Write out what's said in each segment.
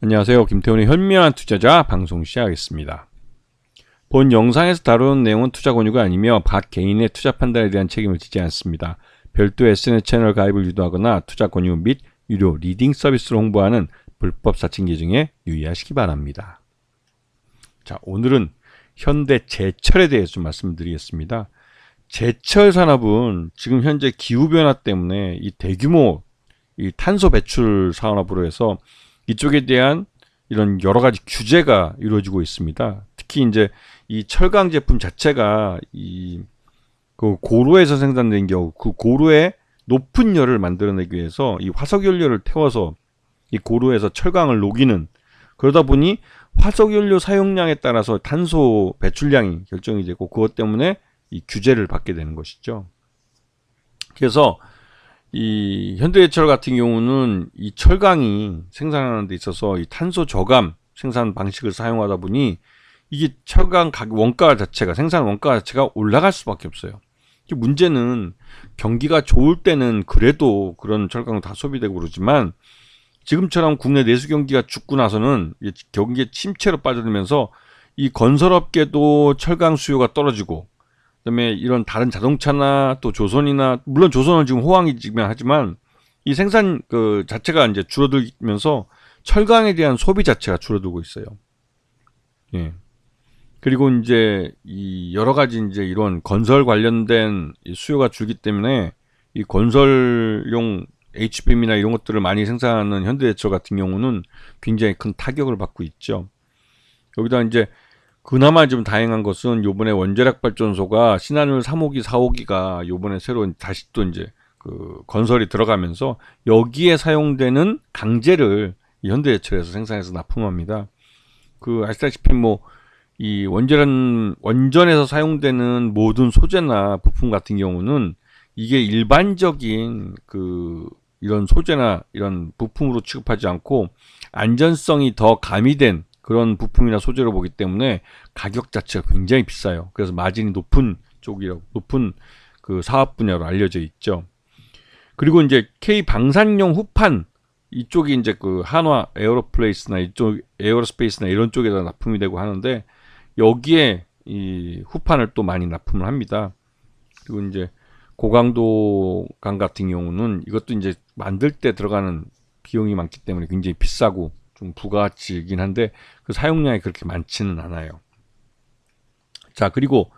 안녕하세요. 김태훈의 현명한 투자자 방송 시작하겠습니다. 본 영상에서 다루는 내용은 투자 권유가 아니며 각 개인의 투자 판단에 대한 책임을 지지 않습니다. 별도 SNS 채널 가입을 유도하거나 투자 권유 및 유료 리딩 서비스를 홍보하는 불법 사칭 계정에 유의하시기 바랍니다. 자, 오늘은 현대제철에 대해서 좀 말씀드리겠습니다. 제철 산업은 지금 현재 기후변화 때문에 이 대규모 이 탄소 배출 산업으로 해서 이쪽에 대한 이런 여러 가지 규제가 이루어지고 있습니다. 특히 이제 이 철강 제품 자체가 그 고로에서 생산된 경우 그 고로에 높은 열을 만들어내기 위해서 이 화석 연료를 태워서 이 고로에서 철강을 녹이는, 그러다 보니 화석 연료 사용량에 따라서 탄소 배출량이 결정이 되고 그것 때문에 이 규제를 받게 되는 것이죠. 그래서 이 현대제철 같은 경우는 이 철강이 생산하는 데 있어서 이 탄소 저감 생산 방식을 사용하다 보니 이게 철강 원가 자체가, 생산 원가 자체가 올라갈 수밖에 없어요. 문제는 경기가 좋을 때는 그래도 그런 철강은 다 소비되고 그러지만 지금처럼 국내 내수 경기가 죽고 나서는 경기의 침체로 빠져들면서 이 건설업계도 철강 수요가 떨어지고, 그다음에 이런 다른 자동차나 또 조선이나, 물론 조선은 지금 호황이지만 하지만 이 생산 그 자체가 이제 줄어들면서 철강에 대한 소비 자체가 줄어들고 있어요. 예. 그리고 이제 이 여러 가지 이제 이런 건설 관련된 수요가 줄기 때문에 이 건설용 HBM이나 이런 것들을 많이 생산하는 현대제철 같은 경우는 굉장히 큰 타격을 받고 있죠. 여기다 이제 그나마 좀 다행한 것은 요번에 원자력 발전소가 신한울 3호기, 4호기가 요번에 새로 다시 또 이제 그 건설이 들어가면서 여기에 사용되는 강제를 현대제철에서 생산해서 납품합니다. 그 아시다시피 뭐 이 원전에서 사용되는 모든 소재나 부품 같은 경우는 이게 일반적인 그 이런 소재나 이런 부품으로 취급하지 않고 안전성이 더 가미된 그런 부품이나 소재로 보기 때문에 가격 자체가 굉장히 비싸요. 그래서 마진이 높은 쪽이라고, 높은 그 사업 분야로 알려져 있죠. 그리고 이제 K 방산용 후판, 이쪽이 이제 그 한화 에어로플레이스나 이쪽 에어로스페이스나 이런 쪽에다 납품이 되고 하는데 여기에 이 후판을 또 많이 납품을 합니다. 그리고 이제 고강도강 같은 경우는 이것도 이제 만들 때 들어가는 비용이 많기 때문에 굉장히 비싸고 좀 부가가치이긴 한데 그 사용량이 그렇게 많지는 않아요. 자, 그리고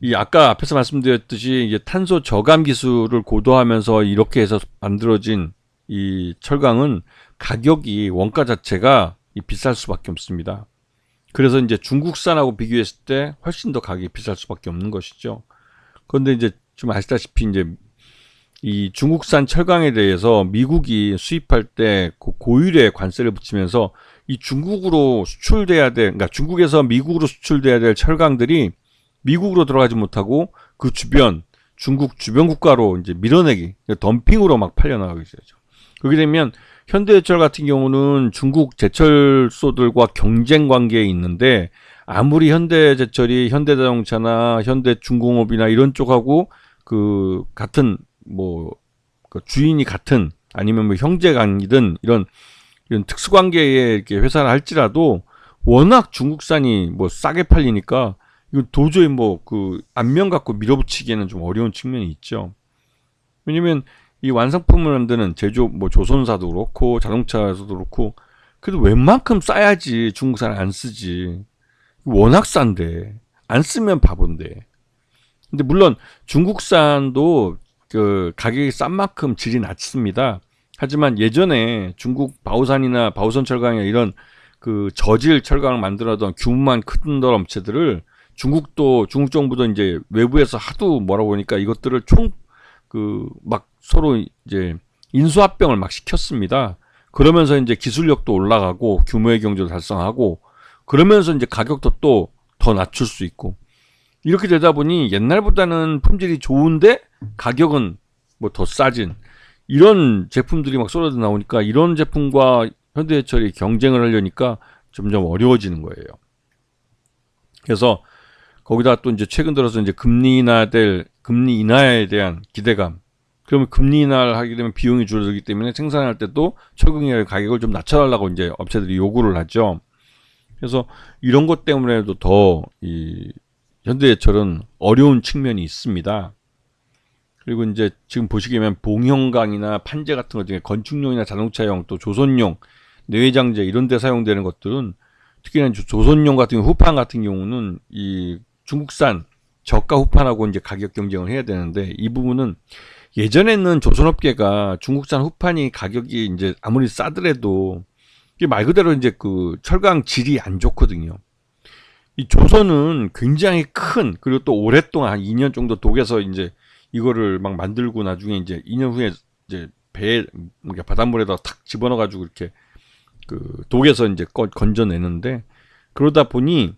이 아까 앞에서 말씀드렸듯이 이게 탄소 저감 기술을 고도하면서 이렇게 해서 만들어진 이 철강은 가격이, 원가 자체가 비쌀 수밖에 없습니다. 그래서 이제 중국산하고 비교했을 때 훨씬 더 가격이 비쌀 수밖에 없는 것이죠. 그런데 이제 좀 아시다시피 이제 이 중국산 철강에 대해서 미국이 수입할 때 고율의 관세를 붙이면서 이 중국으로 수출돼야 될, 그러니까 중국에서 미국으로 수출돼야 될 철강들이 미국으로 들어가지 못하고 그 주변, 중국 주변 국가로 이제 밀어내기, 덤핑으로 막 팔려나가게 되죠. 그렇게 되면 현대제철 같은 경우는 중국 제철소들과 경쟁 관계에 있는데 아무리 현대제철이 현대자동차나 현대중공업이나 이런 쪽하고 그 같은 뭐 그 주인이 같은, 아니면 뭐 형제간이든 이런 특수관계의 이렇게 회사를 할지라도 워낙 중국산이 뭐 싸게 팔리니까 이거 도저히 뭐 그 안면 갖고 밀어붙이기에는 좀 어려운 측면이 있죠. 왜냐면 이 완성품을 만드는 제조, 뭐 조선사도 그렇고 자동차에서도 그렇고 그래도 웬만큼 싸야지 중국산을 안 쓰지. 워낙 싼데 안 쓰면 바본데. 근데 물론 중국산도 그 가격이 싼 만큼 질이 낮습니다. 하지만 예전에 중국 바오산이나 바오선 철강이나 이런 그 저질 철강을 만들어던 규모만 큰 업체들을 중국 정부도 이제 외부에서 하도 뭐라고 보니까 이것들을 막 서로 이제 인수합병을 막 시켰습니다. 그러면서 이제 기술력도 올라가고 규모의 경제도 달성하고 그러면서 이제 가격도 또 더 낮출 수 있고, 이렇게 되다 보니 옛날보다는 품질이 좋은데 가격은 뭐 더 싸진 이런 제품들이 막 쏟아져 나오니까 이런 제품과 현대제철이 경쟁을 하려니까 점점 어려워지는 거예요. 그래서 거기다 또 이제 최근 들어서 이제 금리 인하에 대한 기대감, 그러면 금리 인하를 하게 되면 비용이 줄어들기 때문에 생산할 때도 철강의 가격을 좀 낮춰달라고 이제 업체들이 요구를 하죠. 그래서 이런 것 때문에도 더 이 현대제철은 어려운 측면이 있습니다. 그리고 이제 지금 보시기에는 봉형강이나 판재 같은 것 중에 건축용이나 자동차용 또 조선용, 내외장재 이런 데 사용되는 것들은 특히나 조선용 같은 경우 후판 같은 경우는 이 중국산 저가 후판하고 이제 가격 경쟁을 해야 되는데 이 부분은 예전에는 조선업계가 중국산 후판이 가격이 이제 아무리 싸더라도 이게 말 그대로 이제 그 철강 질이 안 좋거든요. 이 조선은 굉장히 큰 그리고 또 오랫동안 한 2년 정도 독에서 이제 이거를 막 만들고 나중에 이제 2년 후에 이제 배에 바닷물에다 탁 집어넣어 가지고 이렇게 그 독에서 이제 건져내는데 그러다 보니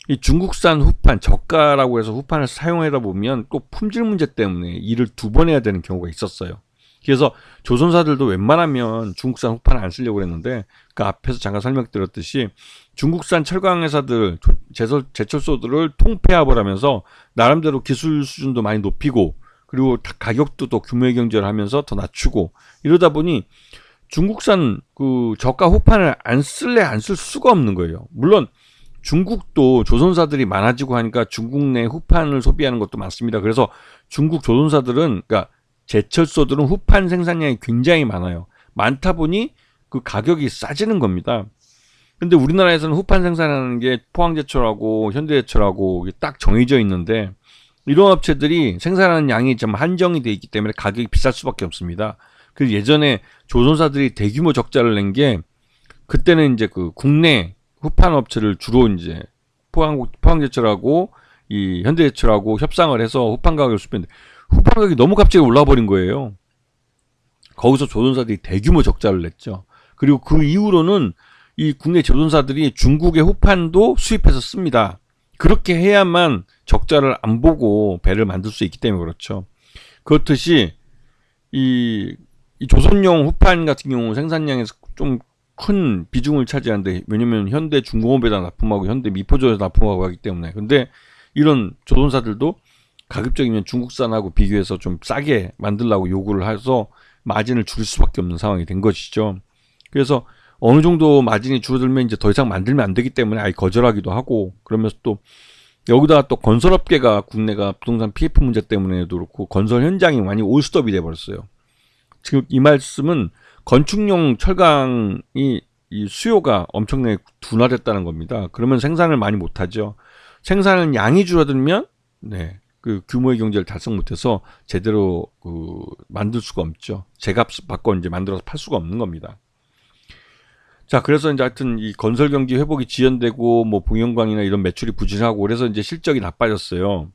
이 중국산 후판 저가라고 해서 후판을 사용하다 보면 또 품질 문제 때문에 일을 2번 해야 되는 경우가 있었어요. 그래서 조선사들도 웬만하면 중국산 후판을 안 쓰려고 그랬는데 그 앞에서 잠깐 설명드렸듯이 중국산 철강 회사들 제철소들을 통폐합을 하면서 나름대로 기술 수준도 많이 높이고 그리고 가격도 또 규모의 경제를 하면서 더 낮추고 이러다 보니 중국산 그 저가 후판을 안 쓸 수가 없는 거예요. 물론 중국도 조선사들이 많아지고 하니까 중국 내 후판을 소비하는 것도 많습니다. 그래서 중국 조선사들은 그러니까 제철소들은 후판 생산량이 굉장히 많아요. 많다 보니 그 가격이 싸지는 겁니다. 근데 우리나라에서는 후판 생산하는 게 포항제철하고 현대제철하고 딱 정해져 있는데 이런 업체들이 생산하는 양이 좀 한정이 돼 있기 때문에 가격이 비쌀 수밖에 없습니다. 그래서 예전에 조선사들이 대규모 적자를 낸 게 그때는 이제 그 국내 후판 업체를 주로 이제 포항제철하고 이 현대제철하고 협상을 해서 후판 가격을 수입했는데 후판 가격이 너무 갑자기 올라 버린 거예요. 거기서 조선사들이 대규모 적자를 냈죠. 그리고 그 이후로는 이 국내 조선사들이 중국의 후판도 수입해서 씁니다. 그렇게 해야만 적자를 안 보고 배를 만들 수 있기 때문에 그렇죠. 그렇듯이 이 조선용 후판 같은 경우 생산량에서 좀 큰 비중을 차지하는데 왜냐면 현대 중공업에다 납품하고 현대 미포조에서 납품하고 하기 때문에 근데 이런 조선사들도 가급적이면 중국산하고 비교해서 좀 싸게 만들라고 요구를 해서 마진을 줄일 수밖에 없는 상황이 된 것이죠. 그래서 어느 정도 마진이 줄어들면 이제 더 이상 만들면 안 되기 때문에 아예 거절하기도 하고 그러면서 또 여기다가 또 건설업계가 국내가 부동산 PF 문제 때문에도 그렇고 건설 현장이 많이 올스톱이 돼버렸어요. 지금 이 말씀은 건축용 철강이 이 수요가 엄청나게 둔화됐다는 겁니다. 그러면 생산을 많이 못하죠. 생산은 양이 줄어들면 네, 그 규모의 경제를 달성 못해서 제대로 그 만들 수가 없죠. 제값 받고 이제 만들어서 팔 수가 없는 겁니다. 자, 그래서 이제 하여튼 이 건설 경기 회복이 지연되고 뭐 봉형광이나 이런 매출이 부진하고 그래서 이제 실적이 나빠졌어요.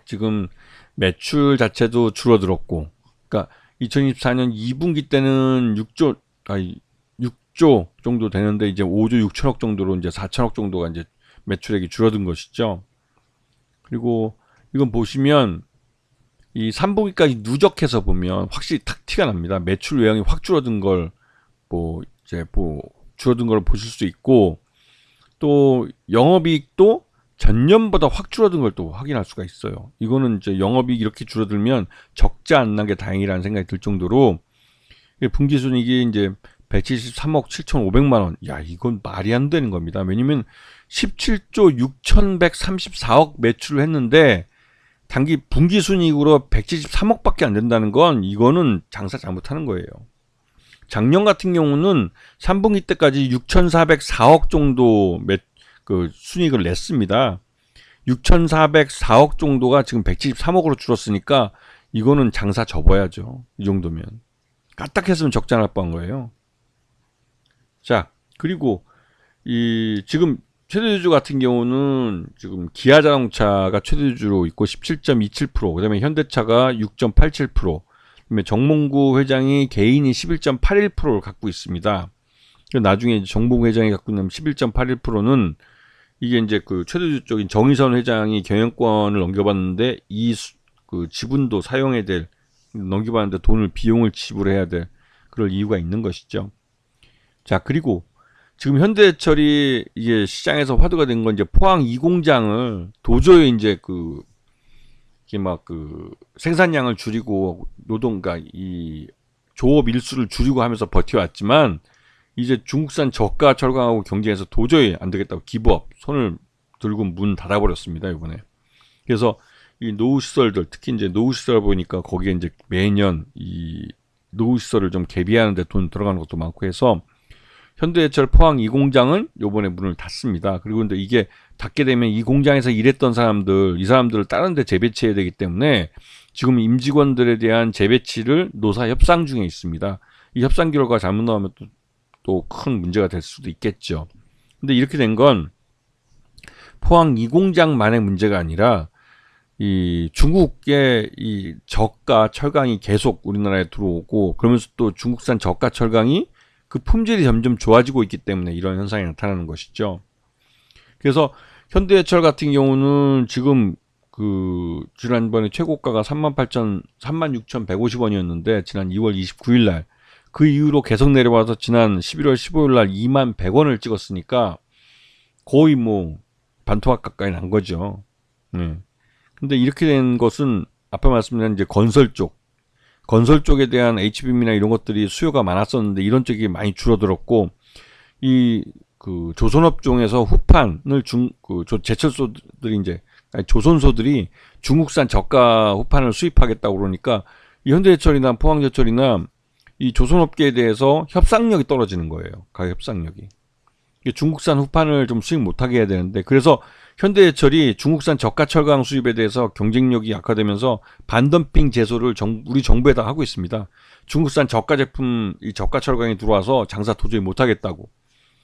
지금 매출 자체도 줄어들었고, 그러니까 2024년 2분기 때는 6조 정도 되는데 이제 5조 6천억 정도로 이제 4천억 정도가 이제 매출액이 줄어든 것이죠. 그리고 이건 보시면 이 3분기까지 누적해서 보면 확실히 탁 티가 납니다. 매출 외형이 확 줄어든 걸 줄어든 걸 보실 수 있고 또 영업이익도 전년보다 확 줄어든 걸 또 확인할 수가 있어요. 이거는 이제 영업이익 이렇게 줄어들면 적자 안 난 게 다행이라는 생각이 들 정도로 분기순이익이 이제 173억 7,500만 원. 야, 이건 말이 안 되는 겁니다. 왜냐면 17조 6,134억 매출을 했는데 단기 분기순이익으로 173억밖에 안 된다는 건 이거는 장사 잘못하는 거예요. 작년 같은 경우는 3분기 때까지 6,404억 정도 순이익을 냈습니다. 6,404억 정도가 지금 173억으로 줄었으니까 이거는 장사 접어야죠. 이 정도면. 까딱했으면 적자 날 뻔한 거예요. 자, 그리고 지금 최대주주 같은 경우는 지금 기아자동차가 최대주주로 있고 17.27%, 그다음에 현대차가 6.87%, 그다음에 정몽구 회장이 개인이 11.81%를 갖고 있습니다. 나중에 정몽구 회장이 갖고 있는 11.81%는 이게 이제 그 최대주주 쪽인 정의선 회장이 경영권을 넘겨봤는데 그 지분도 사용해야 될 넘겨봤는데 비용을 지불해야 될 그럴 이유가 있는 것이죠. 자, 그리고 지금 현대철이 이게 시장에서 화두가 된 건 이제 포항 2공장을 도저히 이제 그 이게 막 그 생산량을 줄이고 노동가 이 조업 일수를 줄이고 하면서 버텨왔지만 이제 중국산 저가 철강하고 경쟁해서 도저히 안 되겠다고 기부업 손을 들고 문 닫아버렸습니다 이번에. 그래서 이 노후 시설들 특히 이제 노후 시설 보니까 거기에 이제 매년 이 노후 시설을 좀 개비하는데 돈 들어가는 것도 많고 해서 현대해철 포항 이 공장은 요번에 문을 닫습니다. 그리고 근데 이게 닫게 되면 이 공장에서 일했던 사람들, 이 사람들을 다른 데 재배치해야 되기 때문에 지금 임직원들에 대한 재배치를 노사 협상 중에 있습니다. 이 협상 결과가 잘못 나오면 또 큰 문제가 될 수도 있겠죠. 근데 이렇게 된 건 포항 이 공장만의 문제가 아니라 이 중국의 이 저가 철강이 계속 우리나라에 들어오고 그러면서 또 중국산 저가 철강이 그 품질이 점점 좋아지고 있기 때문에 이런 현상이 나타나는 것이죠. 그래서 현대해철 같은 경우는 지금 그 지난번에 최고가가 36,150원이었는데 지난 2월 29일 날 그 이후로 계속 내려와서 지난 11월 15일 날 21,100원을 찍었으니까 거의 뭐 반토막 가까이 난 거죠. 네. 근데 이렇게 된 것은 아까 말씀드린 이제 건설 쪽에 대한 HBM이나 이런 것들이 수요가 많았었는데 이런 쪽이 많이 줄어들었고 이 그 조선업종에서 후판을 제철소들이 이제 조선소들이 중국산 저가 후판을 수입하겠다고 그러니까 이 현대해철이나 포항제철이나 이 조선업계에 대해서 협상력이 떨어지는 거예요. 가격 협상력이. 중국산 후판을 좀 수입 못하게 해야 되는데 그래서 현대해철이 중국산 저가 철강 수입에 대해서 경쟁력이 약화되면서 반덤핑 제소를 우리 정부에다 하고 있습니다. 중국산 저가 제품, 이 저가 철강이 들어와서 장사 도저히 못하겠다고.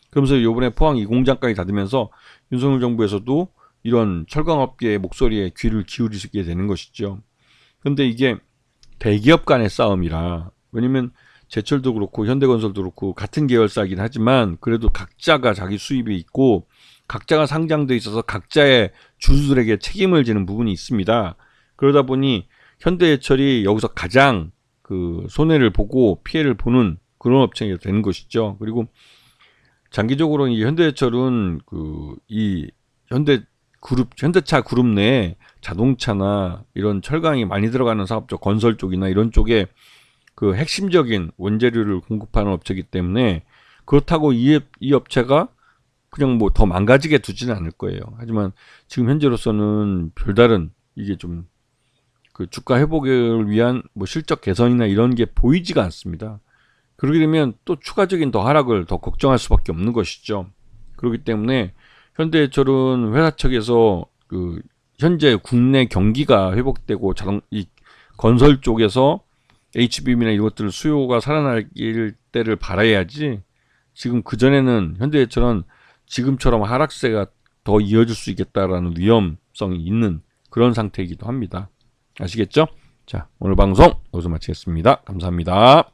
그러면서 이번에 포항 이 공장까지 닫으면서 윤석열 정부에서도 이런 철강업계의 목소리에 귀를 기울이게 되는 것이죠. 그런데 이게 대기업 간의 싸움이라 왜냐면 제철도 그렇고 현대건설도 그렇고 같은 계열사이긴 하지만 그래도 각자가 자기 수입이 있고 각자가 상장돼 있어서 각자의 주주들에게 책임을 지는 부분이 있습니다. 그러다 보니 현대해철이 여기서 가장 그 손해를 보고 피해를 보는 그런 업체가 되는 것이죠. 그리고 장기적으로 이 현대해철은 그 이 현대차 그룹 내에 자동차나 이런 철강이 많이 들어가는 사업 쪽 건설 쪽이나 이런 쪽에 그 핵심적인 원재료를 공급하는 업체이기 때문에 그렇다고 이 업체가 그냥 뭐 더 망가지게 두지는 않을 거예요. 하지만 지금 현재로서는 별다른 이게 좀 그 주가 회복을 위한 뭐 실적 개선이나 이런 게 보이지가 않습니다. 그렇게 되면 또 추가적인 더 하락을 더 걱정할 수밖에 없는 것이죠. 그렇기 때문에 현대해철은 회사 측에서 그 현재 국내 경기가 회복되고 이 건설 쪽에서 HBM이나 이런 것들 수요가 살아날 때를 바라야지 지금 그전에는 현대해철은 지금처럼 하락세가 더 이어질 수 있겠다라는 위험성이 있는 그런 상태이기도 합니다. 아시겠죠? 자, 오늘 방송 여기서 마치겠습니다. 감사합니다.